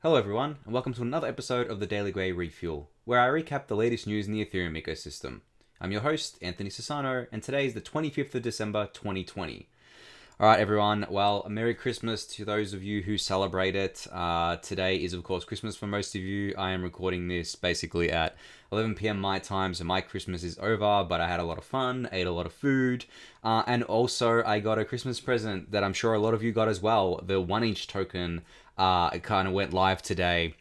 Hello everyone, and welcome to another episode of the Daily Gwei Refuel, where I recap the latest news in the Ethereum ecosystem. I'm your host, Anthony Sassano, and today is the 25th of December, 2020. Alright everyone, well, a Merry Christmas to those of you who celebrate it. Today is of course Christmas for most of you. I am recording this basically at 11 p.m. my time, so my Christmas is over, but I had a lot of fun, ate a lot of food, and also I got a Christmas present that I'm sure a lot of you got as well. The Oneinch token it kind of went live today.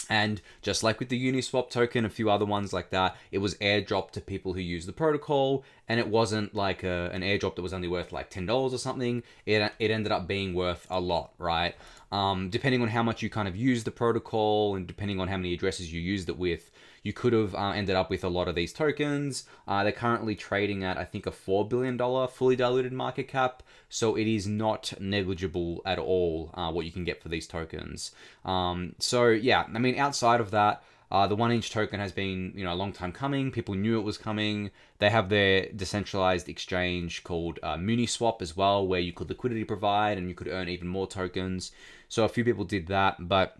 And just like with the Uniswap token, a few other ones like that, it was airdropped to people who use the protocol, and it wasn't like an airdrop that was only worth like $10 or something. It ended up being worth a lot, right? Depending on how much you kind of use the protocol and depending on how many addresses you used it with, you could have ended up with a lot of these tokens. They're currently trading at, I think, a $4 billion fully diluted market cap. So it is not negligible at all what you can get for these tokens. So yeah, I mean, outside of that, the Oneinch token has been, a long time coming. People knew it was coming. They have their decentralized exchange called Uniswap as well, where you could liquidity provide and you could earn even more tokens. So a few people did that, but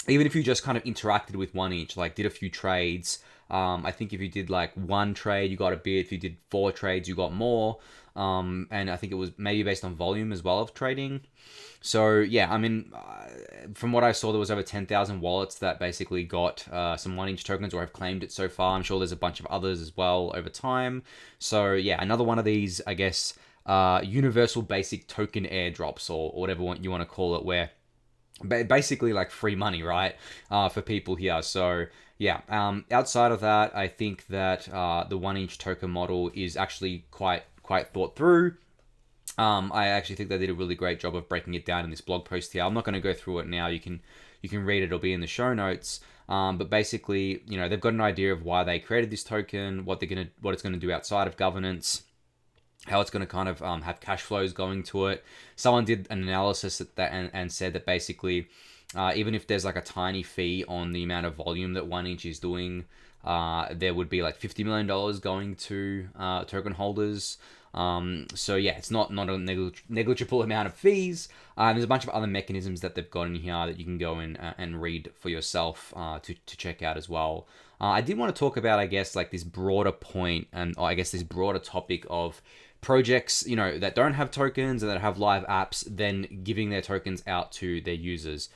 even if you just kind of interacted with Oneinch, like did a few trades, I think if you did like one trade, you got a bit. If you did 4 trades, you got more. And I think it was maybe based on volume as well of trading. So yeah, I mean, from what I saw, there was over 10,000 wallets that basically got some Oneinch tokens or have claimed it so far. I'm sure there's a bunch of others as well over time. So yeah, another one of these, I guess, universal basic token airdrops or whatever you want to call it, where basically like free money, right, for people here. So yeah, outside of that, I think that the Oneinch token model is actually quite thought through. I actually think they did a really great job of breaking it down in this blog post here. I'm not going to go through it now. You can read it. It'll be in the show notes. But basically, they've got an idea of why they created this token, what it's gonna do outside of governance, how it's going to kind of have cash flows going to it. Someone did an analysis at that and said that basically, even if there's like a tiny fee on the amount of volume that Oneinch is doing, there would be like $50 million going to token holders. So yeah, it's not a negligible amount of fees. There's a bunch of other mechanisms that they've got in here that you can go in and read for yourself to check out as well. I did want to talk about, I guess, like this broader point and I guess this broader topic of projects, that don't have tokens and that have live apps, then giving their tokens out to their users.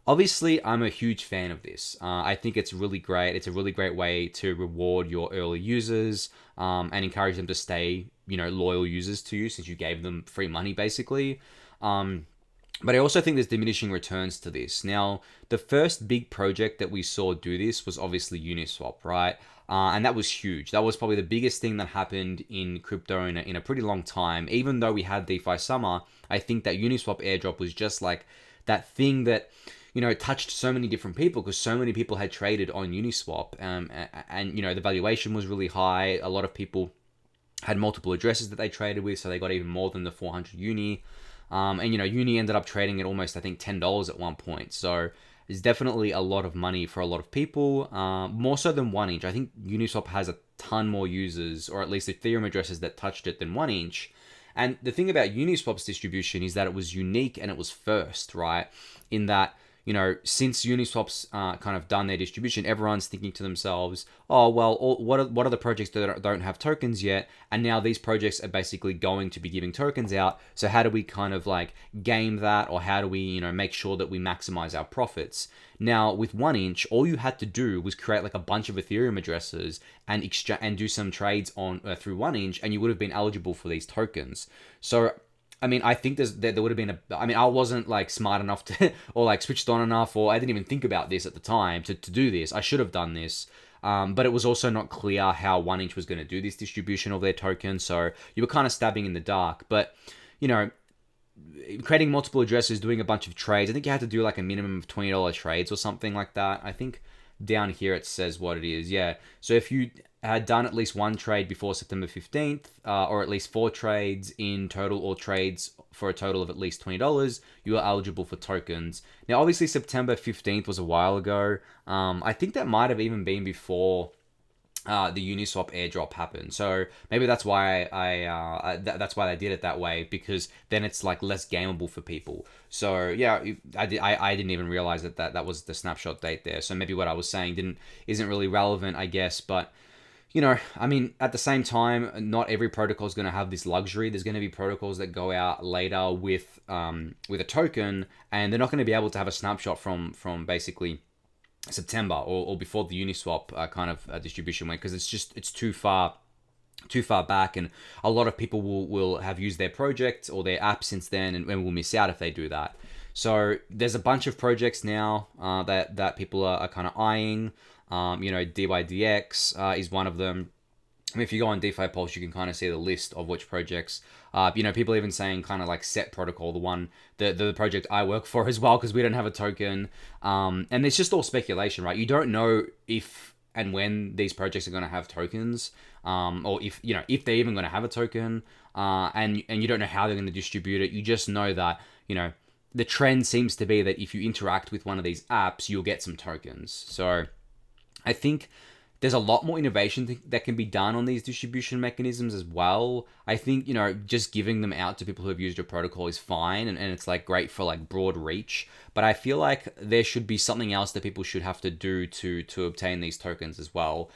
Obviously, I'm a huge fan of this. I think it's really great. It's a really great way to reward your early users and encourage them to stay, loyal users to you since you gave them free money, basically. But I also think there's diminishing returns to this. Now, the first big project that we saw do this was obviously Uniswap, right? And that was huge. That was probably the biggest thing that happened in crypto in a pretty long time. Even though we had DeFi Summer, I think that Uniswap airdrop was just like that thing that, touched so many different people because so many people had traded on Uniswap. And the valuation was really high. A lot of people had multiple addresses that they traded with, so they got even more than the 400 Uni. And Uni ended up trading at almost, I think, $10 at one point. So it's definitely a lot of money for a lot of people, more so than Oneinch. I think Uniswap has a ton more users, or at least Ethereum addresses that touched it than Oneinch. And the thing about Uniswap's distribution is that it was unique and it was first, right? In that, since Uniswap's kind of done their distribution, everyone's thinking to themselves, oh, well, what are the projects that don't have tokens yet? And now these projects are basically going to be giving tokens out. So how do we kind of like game that, or how do we, make sure that we maximize our profits? Now, with Oneinch, all you had to do was create like a bunch of Ethereum addresses and do some trades on through Oneinch, and you would have been eligible for these tokens. So I mean, I think there would have been I wasn't like smart enough to, or like switched on enough, or I didn't even think about this at the time to do this. I should have done this. But it was also not clear how Oneinch was going to do this distribution of their tokens. So you were kind of stabbing in the dark. But, creating multiple addresses, doing a bunch of trades. I think you had to do like a minimum of $20 trades or something like that. I think down here it says what it is. Yeah. So if you had done at least one trade before September 15th, or at least 4 trades in total, or trades for a total of at least $20, you are eligible for tokens. Now, obviously, September 15th was a while ago. I think that might have even been before the Uniswap airdrop happened. So maybe that's why that's why they did it that way, because then it's like less gameable for people. So yeah, I didn't even realize that was the snapshot date there. So maybe what I was saying isn't really relevant, I guess. But I mean, at the same time, not every protocol is going to have this luxury. There's going to be protocols that go out later with a token, and they're not going to be able to have a snapshot from basically September or before the Uniswap distribution went, because it's too far back, and a lot of people will have used their project or their app since then, and will miss out if they do that. So there's a bunch of projects now that people are kind of eyeing. DYDX is one of them. I mean, if you go on DeFi Pulse, you can kind of see the list of which projects. People even saying kind of like Set Protocol, the project I work for as well, because we don't have a token. And it's just all speculation, right? You don't know if and when these projects are going to have tokens, or if they're even going to have a token, and you don't know how they're going to distribute it. You just know that the trend seems to be that if you interact with one of these apps, you'll get some tokens. So I think there's a lot more innovation that can be done on these distribution mechanisms as well. I think, just giving them out to people who have used your protocol is fine, and it's like great for like broad reach. But I feel like there should be something else that people should have to do to obtain these tokens as well.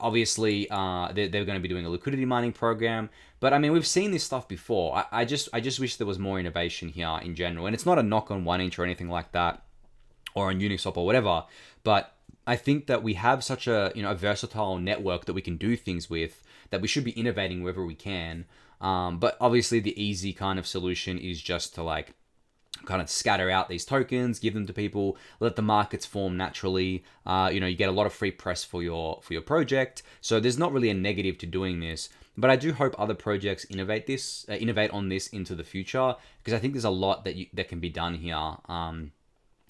Obviously, they're going to be doing a liquidity mining program. But I mean, we've seen this stuff before. I just wish there was more innovation here in general. And it's not a knock on Oneinch or anything like that, or on Uniswap or whatever. But I think that we have such a versatile network that we can do things with, that we should be innovating wherever we can. But obviously the easy kind of solution is just to like kind of scatter out these tokens, give them to people, let the markets form naturally. You get a lot of free press for your project. So there's not really a negative to doing this. But I do hope other projects innovate on this into the future, because I think there's a lot that can be done here.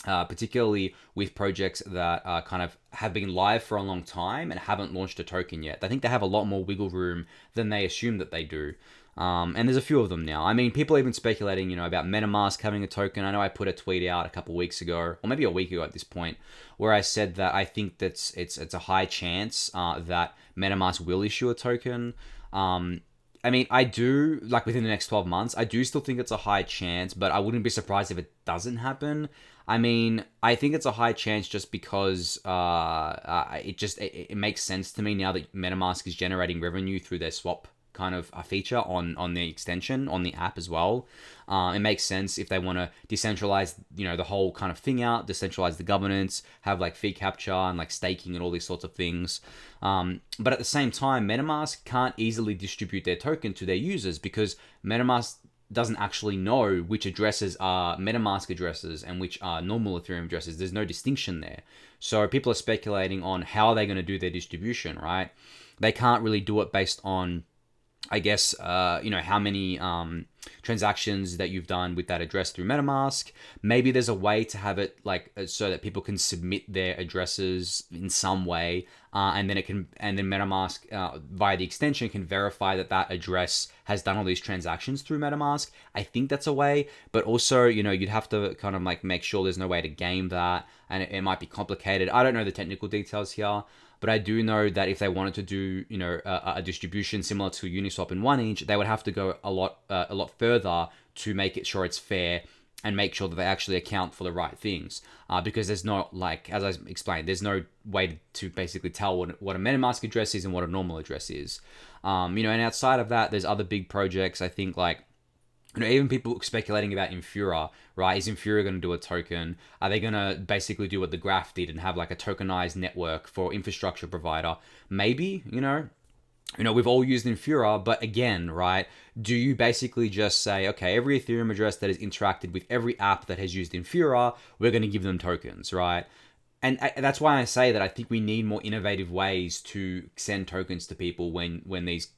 Particularly with projects that kind of have been live for a long time and haven't launched a token yet. I think they have a lot more wiggle room than they assume that they do. And there's a few of them now. I mean, people are even speculating, about MetaMask having a token. I know I put a tweet out a couple of weeks ago, or maybe a week ago at this point, where I said that I think that it's a high chance that MetaMask will issue a token. I mean, I do, like within the next 12 months, I do still think it's a high chance, but I wouldn't be surprised if it doesn't happen. I mean, I think it's a high chance just because it makes sense to me now that MetaMask is generating revenue through their swap kind of a feature on the extension, on the app as well. It makes sense if they want to decentralize, the whole kind of thing out, decentralize the governance, have like fee capture and like staking and all these sorts of things. But at the same time, MetaMask can't easily distribute their token to their users, because MetaMask doesn't actually know which addresses are MetaMask addresses and which are normal Ethereum addresses. There's no distinction there. So people are speculating on how they're going to do their distribution, right? They can't really do it based on, I guess, how many transactions that you've done with that address through MetaMask. Maybe there's a way to have it like so that people can submit their addresses in some way, and then MetaMask via the extension can verify that address has done all these transactions through MetaMask. I think that's a way, but also you'd have to kind of like make sure there's no way to game that, and it might be complicated. I don't know the technical details here. But I do know that if they wanted to do, a distribution similar to Uniswap and Oneinch, they would have to go a lot further to make it sure it's fair and make sure that they actually account for the right things. Because there's not, like, as I explained, there's no way to basically tell what a MetaMask address is and what a normal address is. And outside of that, there's other big projects. I think like, even people speculating about Infura, right? Is Infura going to do a token? Are they going to basically do what the Graph did and have like a tokenized network for infrastructure provider? Maybe, we've all used Infura, but again, right? Do you basically just say, okay, every Ethereum address that has interacted with every app that has used Infura, we're going to give them tokens, right? And that's why I say that I think we need more innovative ways to send tokens to people when these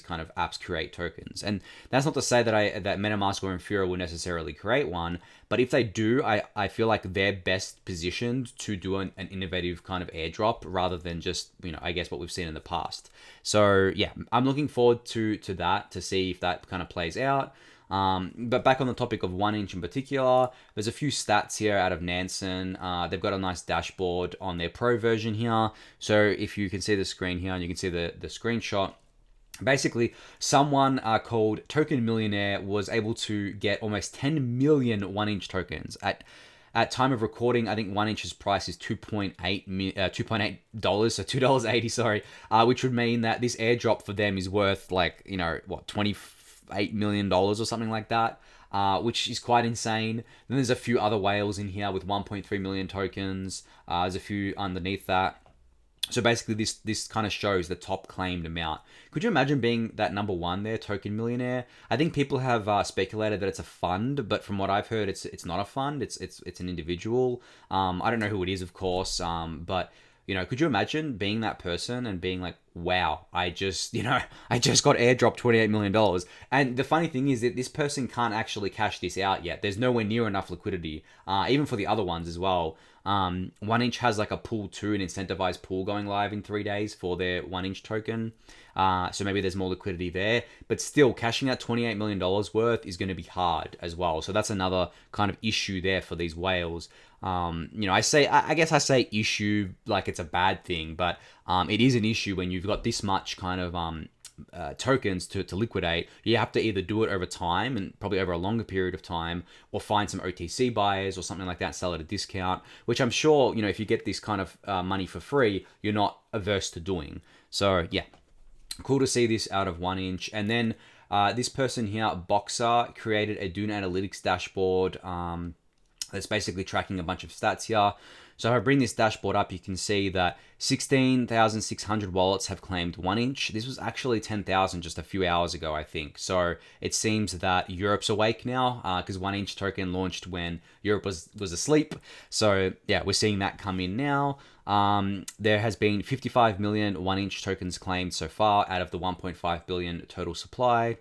kind of apps create tokens. And that's not to say that MetaMask or Infura will necessarily create one, but if they do, I feel like they're best positioned to do an innovative kind of airdrop rather than just I guess what we've seen in the past. So yeah, I'm looking forward to that, to see if that kind of plays out. But back on the topic of Oneinch in particular, there's a few stats here out of Nansen. They've got a nice dashboard on their pro version here. So if you can see the screen here and you can see the screenshot, basically, someone called Token Millionaire was able to get almost 10 million Oneinch tokens. At time of recording, I think Oneinch's price is $2.8, so $2.80, sorry, which would mean that this airdrop for them is worth like, $28 million or something like that, which is quite insane. Then there's a few other whales in here with 1.3 million tokens. There's a few underneath that. So basically, this kind of shows the top claimed amount. Could you imagine being that number one there, Token Millionaire? I think people have speculated that it's a fund, but from what I've heard, it's not a fund. It's an individual. I don't know who it is, of course. But could you imagine being that person and being like, wow, I just got airdropped $28 million. And the funny thing is that this person can't actually cash this out yet. There's nowhere near enough liquidity, even for the other ones as well. Oneinch has like a pool 2, an incentivized pool going live in 3 days for their Oneinch token. So maybe there's more liquidity there, but still cashing out $28 million worth is going to be hard as well. So that's another kind of issue there for these whales. I guess I say issue like it's a bad thing, but it is an issue when you've got this much kind of tokens to liquidate. You have to either do it over time and probably over a longer period of time, or find some OTC buyers or something like that, sell at a discount, which I'm sure, if you get this kind of money for free, you're not averse to doing. So yeah, cool to see this out of Oneinch. And then this person here, Boxer, created a Dune Analytics dashboard that's basically tracking a bunch of stats here. So if I bring this dashboard up, you can see that 16,600 wallets have claimed Oneinch. This was actually 10,000 just a few hours ago, I think. So it seems that Europe's awake now, because Oneinch token launched when Europe was asleep. So yeah, we're seeing that come in now. There has been 55 million Oneinch tokens claimed so far out of the 1.5 billion total supply.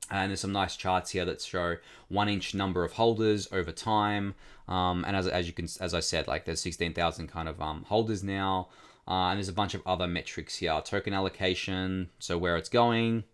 And there's some nice charts here that show Oneinch number of holders over time. And as I said, like there's 16,000 kind of holders now. And there's a bunch of other metrics here. Token allocation, so where it's going,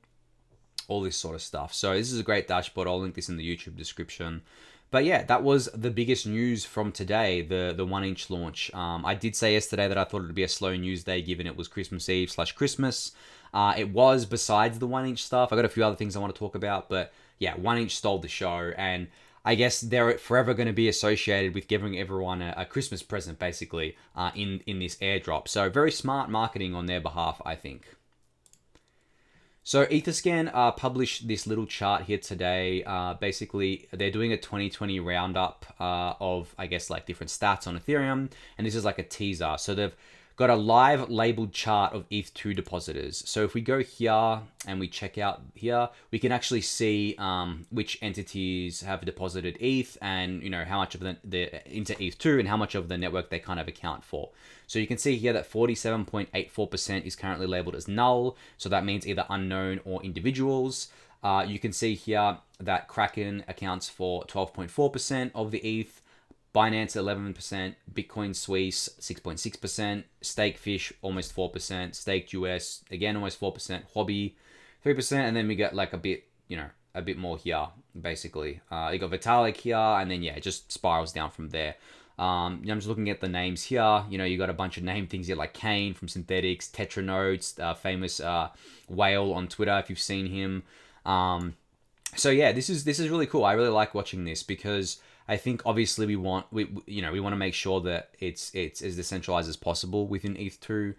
all this sort of stuff. So this is a great dashboard. I'll link this in the YouTube description. But yeah, that was the biggest news from today, the Oneinch launch. I did say yesterday that I thought it would be a slow news day given it was Christmas Eve/Christmas. It was, besides the Oneinch stuff. I got a few other things I want to talk about, but yeah, Oneinch stole the show, and I guess they're forever going to be associated with giving everyone a Christmas present, basically, in this airdrop. So very smart marketing on their behalf, I think. So Etherscan published this little chart here today. Basically, they're doing a 2020 roundup of, I guess, like different stats on Ethereum, and this is like a teaser. So they've got a live labeled chart of eth2 depositors. So if we go here and we check out here, we can actually see which entities have deposited ETH and how much of the into eth2 and how much of the network they kind of account for. So you can see here that 47.84% is currently labeled as null. So that means either unknown or individuals. You can see here that Kraken accounts for 12.4% of the ETH. Binance 11%, Bitcoin Suisse 6.6%, Stakefish almost 4%, Staked US again almost 4%, Hobby 3%, and then we got like a bit more here basically. You got Vitalik here, and then yeah, it just spirals down from there. I'm just looking at the names here. You got a bunch of name things here like Kane from Synthetics, Tetranodes, famous whale on Twitter if you've seen him. So yeah, this is really cool. I really like watching this because I think obviously we want to make sure that it's as decentralized as possible within eth2.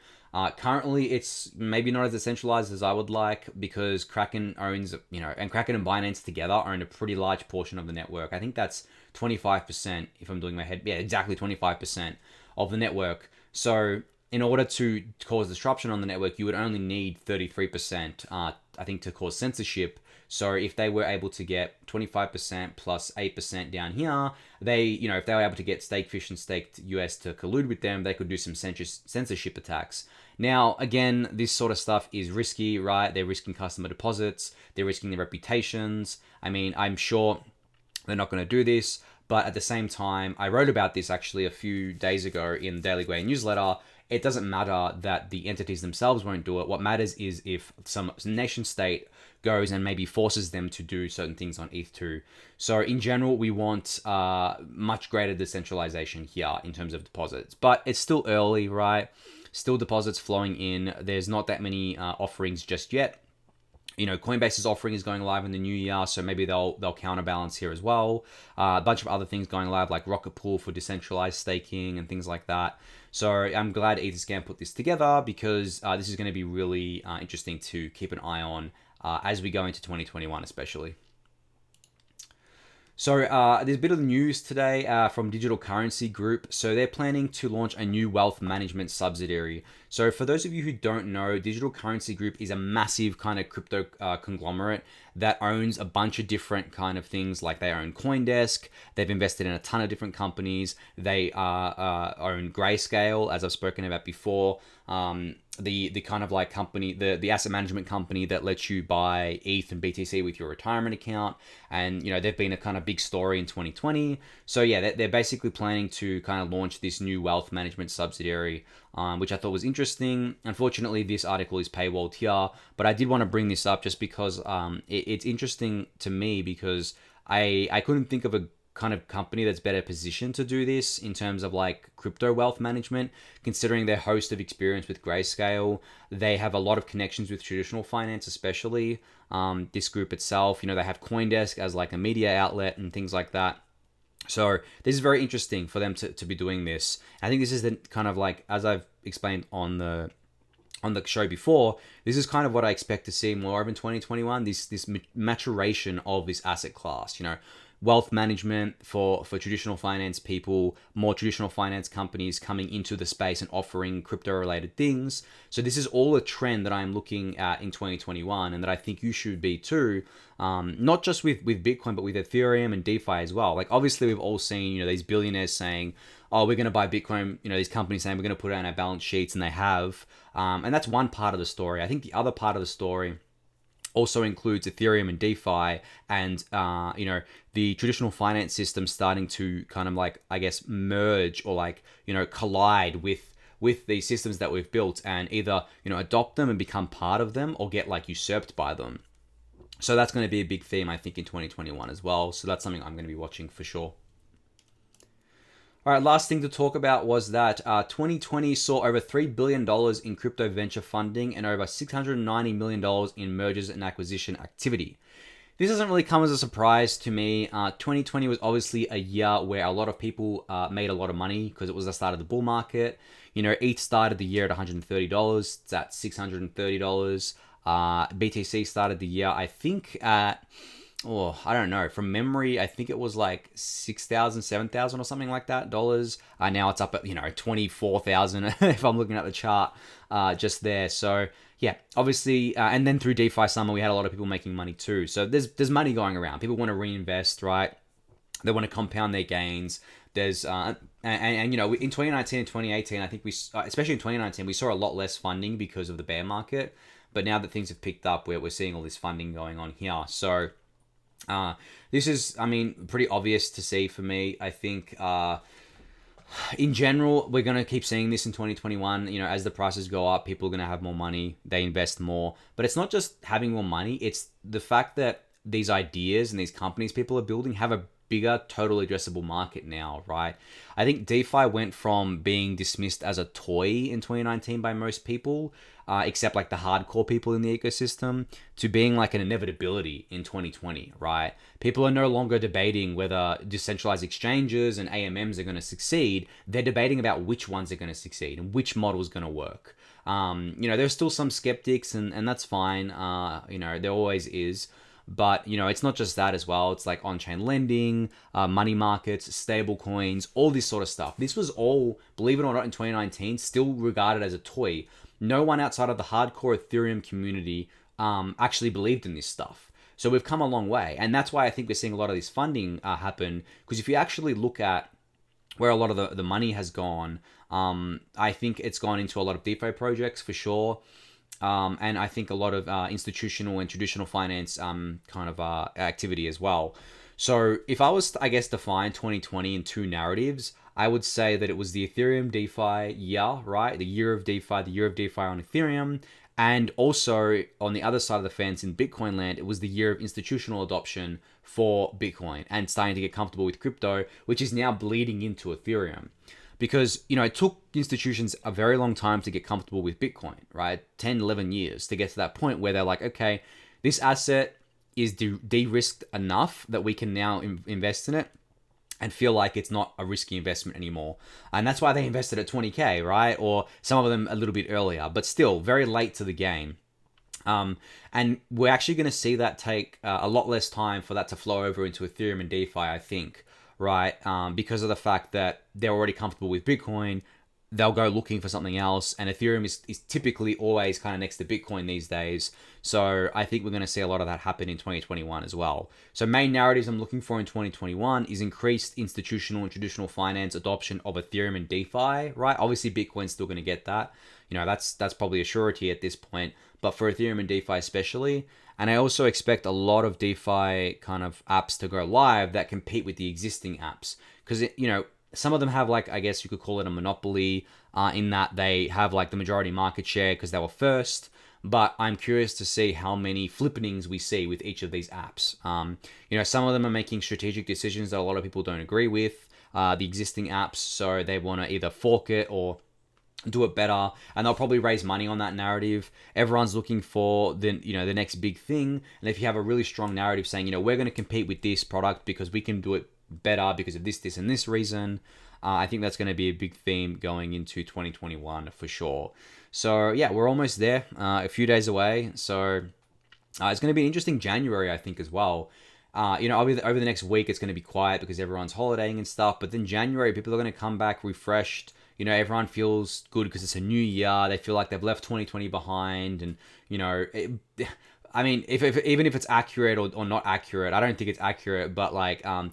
Currently, it's maybe not as decentralized as I would like because Kraken owns, and Kraken and Binance together own a pretty large portion of the network. I think that's 25%, if I'm doing my head. Yeah, exactly 25% of the network. So in order to cause disruption on the network, you would only need 33%, I think, to cause censorship. So if they were able to get 25% plus 8% down here, if they were able to get Stakefish and Staked US to collude with them, they could do some censorship attacks. Now, again, this sort of stuff is risky, right? They're risking customer deposits. They're risking their reputations. I mean, I'm sure they're not going to do this. But at the same time, I wrote about this actually a few days ago in the Daily Gwei newsletter. it doesn't matter that the entities themselves won't do it. What matters is if some nation state goes and maybe forces them to do certain things on eth2. So in general, we want much greater decentralization here in terms of deposits, but it's still early, right? Still deposits flowing in. There's not that many offerings just yet. Coinbase's offering is going live in the new year, so maybe they'll counterbalance here as well. A bunch of other things going live, like Rocket Pool for decentralized staking and things like that. So I'm glad Etherscan put this together, because this is going to be really interesting to keep an eye on as we go into 2021, especially. So there's a bit of news today from Digital Currency Group. So they're planning to launch a new wealth management subsidiary. So for those of you who don't know, Digital Currency Group is a massive kind of crypto conglomerate that owns a bunch of different kind of things. Like they own CoinDesk, they've invested in a ton of different companies. They own Grayscale, as I've spoken about before. The kind of like company, the asset management company that lets you buy ETH and BTC with your retirement account. And, they've been a kind of big story in 2020. So yeah, they're basically planning to kind of launch this new wealth management subsidiary, which I thought was interesting. Unfortunately, this article is paywalled here, but I did want to bring this up just because it's interesting to me, because I couldn't think of a kind of company that's better positioned to do this in terms of like crypto wealth management, considering their host of experience with Grayscale. They have a lot of connections with traditional finance, especially this group itself. They have CoinDesk as like a media outlet and things like that. So this is very interesting for them to be doing this. I think this is the kind of like, as I've explained on the show before, this is kind of what I expect to see more of in 2021, this maturation of this asset class. Wealth management for traditional finance people, more traditional finance companies coming into the space and offering crypto related things. So this is all a trend that I'm looking at in 2021, and that I think you should be too. Not just with Bitcoin, but with Ethereum and DeFi as well. Like obviously we've all seen, these billionaires saying, oh, we're going to buy Bitcoin, these companies saying we're going to put it on our balance sheets, and they have. And that's one part of the story. I think the other part of the story also includes Ethereum and DeFi, and the traditional finance system starting to kind of like, I guess, merge or like collide with these systems that we've built, and either adopt them and become part of them, or get like usurped by them. So that's going to be a big theme, I think, in 2021 as well. So that's something I'm going to be watching for sure. All right, last thing to talk about was that 2020 saw over $3 billion in crypto venture funding and over $690 million in mergers and acquisition activity. This doesn't really come as a surprise to me. 2020 was obviously a year where a lot of people made a lot of money, because it was the start of the bull market. ETH started the year at $130. It's at $630. BTC started the year, I think, at... I don't know. From memory, I think it was like 6,000, 7,000 or something like that dollars. Now it's up at 24,000 if I'm looking at the chart just there. So yeah, obviously, and then through DeFi summer, we had a lot of people making money too. So there's money going around. People want to reinvest, right? They want to compound their gains. There's in 2019 and 2018, I think especially in 2019, we saw a lot less funding because of the bear market. But now that things have picked up, we're seeing all this funding going on here. So this is, pretty obvious to see for me. I think in general, we're going to keep seeing this in 2021. As the prices go up, people are going to have more money. They invest more. But it's not just having more money. It's the fact that these ideas and these companies people are building have a bigger total addressable market now, right? I think DeFi went from being dismissed as a toy in 2019 by most people, except like the hardcore people in the ecosystem, to being like an inevitability in 2020, right? People are no longer debating whether decentralized exchanges and AMMs are going to succeed. They're debating about which ones are going to succeed and which model is going to work. There's still some skeptics, and that's fine. There always is. But, it's not just that as well. It's like on-chain lending, money markets, stable coins, all this sort of stuff. This was all, believe it or not, in 2019, still regarded as a toy. No one outside of the hardcore Ethereum community actually believed in this stuff. So we've come a long way. And that's why I think we're seeing a lot of this funding happen. Because if you actually look at where a lot of the money has gone, I think it's gone into a lot of DeFi projects for sure. And I think a lot of institutional and traditional finance kind of activity as well. So if I was to, I guess, define 2020 in two narratives, I would say that it was the Ethereum DeFi year, right? The year of DeFi, the year of DeFi on Ethereum. And also on the other side of the fence in Bitcoin land, it was the year of institutional adoption for Bitcoin and starting to get comfortable with crypto, which is now bleeding into Ethereum. Because, it took institutions a very long time to get comfortable with Bitcoin, right? 10, 11 years to get to that point where they're like, okay, this asset is de-risked enough that we can now invest in it and feel like it's not a risky investment anymore. And that's why they invested at 20K, right? Or some of them a little bit earlier, but still very late to the game. And we're actually going to see that take a lot less time for that to flow over into Ethereum and DeFi, I think, right? Because of the fact that they're already comfortable with Bitcoin, they'll go looking for something else. And Ethereum is typically always kind of next to Bitcoin these days. So I think we're going to see a lot of that happen in 2021 as well. So main narratives I'm looking for in 2021 is increased institutional and traditional finance adoption of Ethereum and DeFi, right? Obviously, Bitcoin's still going to get that. That's probably a surety at this point. But for Ethereum and DeFi especially, and I also expect a lot of DeFi kind of apps to go live that compete with the existing apps. Because, some of them have, like, I guess you could call it a monopoly in that they have like the majority market share because they were first. But I'm curious to see how many flippenings we see with each of these apps. Some of them are making strategic decisions that a lot of people don't agree with, the existing apps. So they want to either fork it or do it better, and they'll probably raise money on that narrative. Everyone's looking for the next big thing. And if you have a really strong narrative saying, we're going to compete with this product because we can do it better because of this, and this reason, I think that's going to be a big theme going into 2021 for sure. So yeah, we're almost there, a few days away. So it's going to be an interesting January, I think, as well. Over the next week, it's going to be quiet because everyone's holidaying and stuff. But then January, people are going to come back refreshed. Everyone feels good because it's a new year. They feel like they've left 2020 behind. And, even if it's accurate or not accurate, I don't think it's accurate. But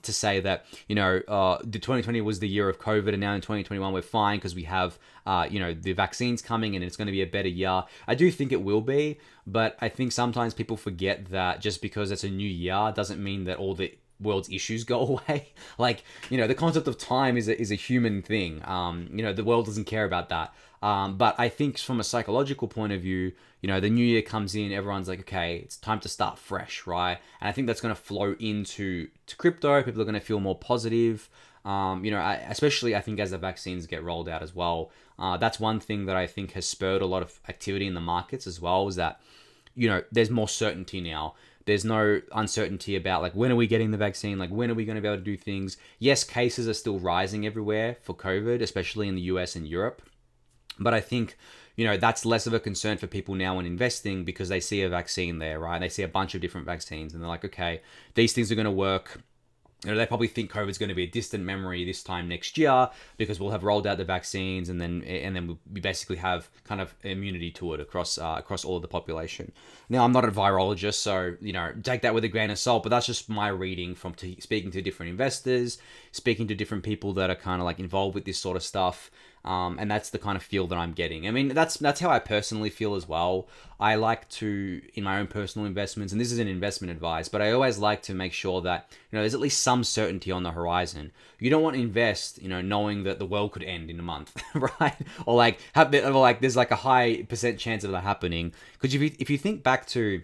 to say that, the 2020 was the year of COVID and now in 2021 we're fine because we have, the vaccines coming and it's going to be a better year. I do think it will be. But I think sometimes people forget that just because it's a new year doesn't mean that all the world's issues go away. The concept of time is a human thing. The world doesn't care about that. But I think from a psychological point of view, the new year comes in, everyone's like, okay, it's time to start fresh, right? And I think that's going to flow into crypto. People are going to feel more positive. Especially I think as the vaccines get rolled out as well. That's one thing that I think has spurred a lot of activity in the markets as well, is that, there's more certainty now. There's no uncertainty about when are we getting the vaccine? When are we going to be able to do things? Yes, cases are still rising everywhere for COVID, especially in the US and Europe. But I think, that's less of a concern for people now when investing because they see a vaccine there, right? They see a bunch of different vaccines and they're like, okay, these things are going to work. They probably think COVID's going to be a distant memory this time next year because we'll have rolled out the vaccines and then we basically have kind of immunity to it across all of the population. Now, I'm not a virologist, so take that with a grain of salt, but that's just my reading from speaking to different investors, speaking to different people that are kind of involved with this sort of stuff. And that's the kind of feel that I'm getting. I mean, that's how I personally feel as well. I like to, in my own personal investments, and this is an investment advice, but I always like to make sure that, there's at least some certainty on the horizon. You don't want to invest, knowing that the world could end in a month, right? Or there's a high percent chance of that happening. Because if you think back to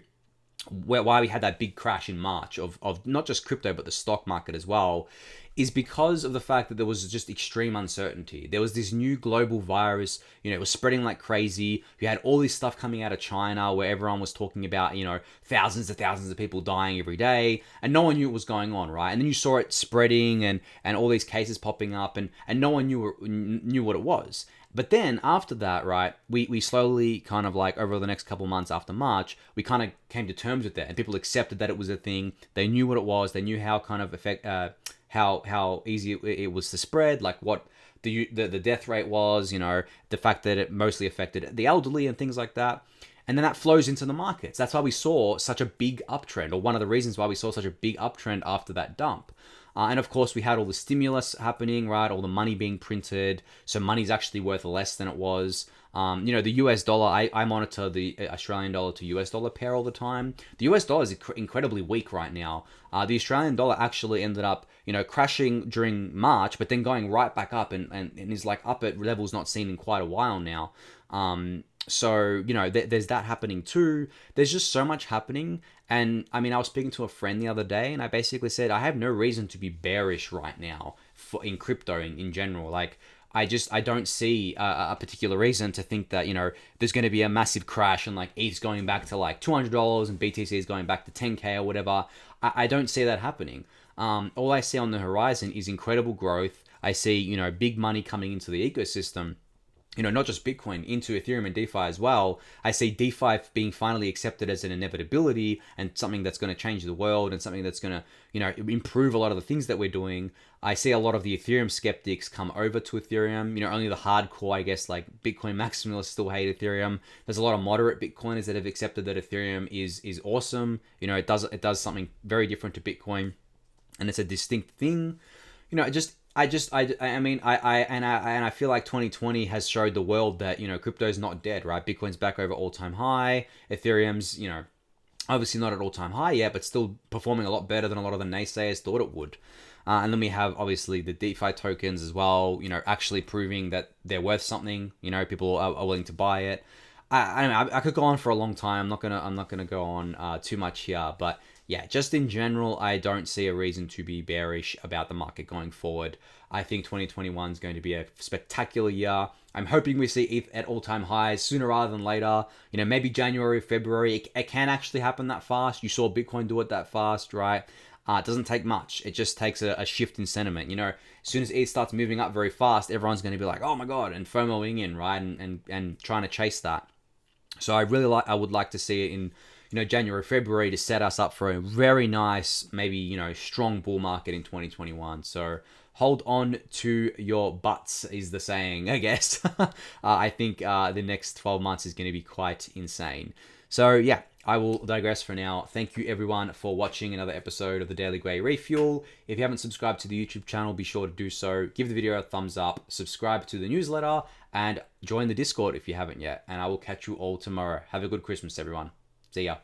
why we had that big crash in March of not just crypto, but the stock market as well, is because of the fact that there was just extreme uncertainty. There was this new global virus, it was spreading like crazy. You had all this stuff coming out of China where everyone was talking about, thousands and thousands of people dying every day, and no one knew what was going on, right? And then you saw it spreading and all these cases popping up and no one knew what it was. But then after that, right, we slowly kind of over the next couple months after March, we kind of came to terms with that and people accepted that it was a thing. They knew what it was. They knew how kind of how easy it was to spread, what the death rate was, the fact that it mostly affected the elderly and things like that. And then that flows into the markets. That's why we saw such a big uptrend, or one of the reasons why we saw such a big uptrend after that dump. And of course, we had all the stimulus happening, right? All the money being printed. So money's actually worth less than it was. The US dollar, I monitor the Australian dollar to US dollar pair all the time. The US dollar is incredibly weak right now. The Australian dollar actually ended up, crashing during March, but then going right back up and is like up at levels not seen in quite a while now. There's that happening too. There's just so much happening. And I mean, I was speaking to a friend the other day and I basically said, I have no reason to be bearish right now in crypto in general. Like, I don't see a particular reason to think that, there's going to be a massive crash and like ETH's going back to like $200 and BTC is going back to 10K or whatever. I don't see that happening. All I see on the horizon is incredible growth. I see, big money coming into the ecosystem. Not just Bitcoin, into Ethereum and DeFi as well. I see DeFi being finally accepted as an inevitability and something that's going to change the world and something that's going to, improve a lot of the things that we're doing. I see a lot of the Ethereum skeptics come over to Ethereum. Only the hardcore, I guess, like Bitcoin maximalists still hate Ethereum. There's a lot of moderate Bitcoiners that have accepted that Ethereum is awesome. It does something very different to Bitcoin, and it's a distinct thing. I feel like 2020 has showed the world that, crypto's not dead, right? Bitcoin's back over all-time high. Ethereum's, obviously not at all-time high yet, but still performing a lot better than a lot of the naysayers thought it would. And then we have, obviously, the DeFi tokens as well, actually proving that they're worth something. People are willing to buy it. I could go on for a long time. I'm not gonna go on too much here, but yeah, just in general, I don't see a reason to be bearish about the market going forward. I think 2021 is going to be a spectacular year. I'm hoping we see ETH at all-time highs sooner rather than later. Maybe January, February. It can actually happen that fast. You saw Bitcoin do it that fast, right? It doesn't take much. It just takes a shift in sentiment. As soon as ETH starts moving up very fast, everyone's going to be like, oh my God, and FOMOing in, right? And trying to chase that. So I would like to see it in, January, February to set us up for a very nice, maybe, strong bull market in 2021. So hold on to your butts is the saying, I guess. I think the next 12 months is going to be quite insane. So yeah, I will digress for now. Thank you everyone for watching another episode of the Daily Gwei Refuel. If you haven't subscribed to the YouTube channel, be sure to do so. Give the video a thumbs up, subscribe to the newsletter, and join the Discord if you haven't yet. And I will catch you all tomorrow. Have a good Christmas, everyone. See ya.